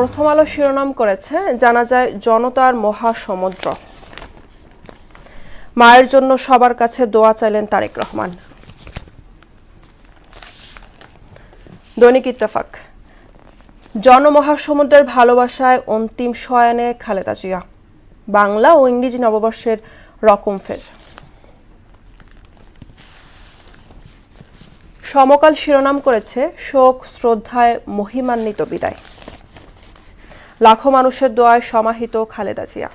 প্রথম আলো শিরোনাম করেছে জানাজায় জনতার মহাসমুদ্র। মায়ের জন্য সবার কাছে দোয়া চাইলেন তারেক রহমান। দৈনিক ইত্তেফাক, জনমহাসমুদ্রের ভালোবাসায় অন্তিম শয়ানে খালেদা জিয়া। বাংলা ও ইংরেজি নববর্ষের রকম ফের। সমকাল শিরোনাম করেছে শোক শ্রদ্ধায় মহিমান্বিত বিদায়। লাখো মানুষের দোয়ায় সমাহিত খালেদা জিয়া।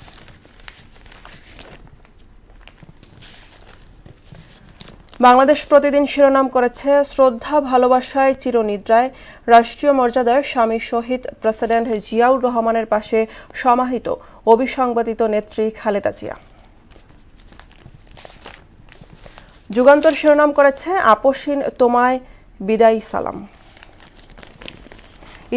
বাংলাদেশ প্রতিদিন শিরোনাম করেছে শ্রদ্ধা ভালোবাসায় চিরনিদ্রায়, রাষ্ট্রীয় মর্যাদায় স্বামী শহীদ প্রেসিডেন্ট জিয়াউর রহমানের পাশে সমাহিত অবিসংবাদিত নেত্রী খালেদা জিয়া। যুগান্তর শিরোনাম করেছে আপসহীন তোমায় বিদায়ী সালাম।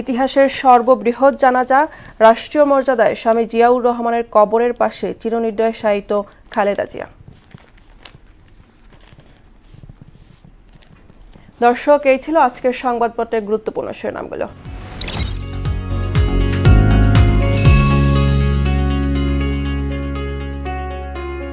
ইতিহাসের সর্ববৃহৎ জানাজা, রাষ্ট্রীয় মর্যাদায় স্বামী জিয়াউর রহমানের কবরের পাশে চিরনির্দয় শায়িত খালেদা জিয়া। দর্শক, এই ছিল আজকের সংবাদপত্রের গুরুত্বপূর্ণ শিরোনামগুলো।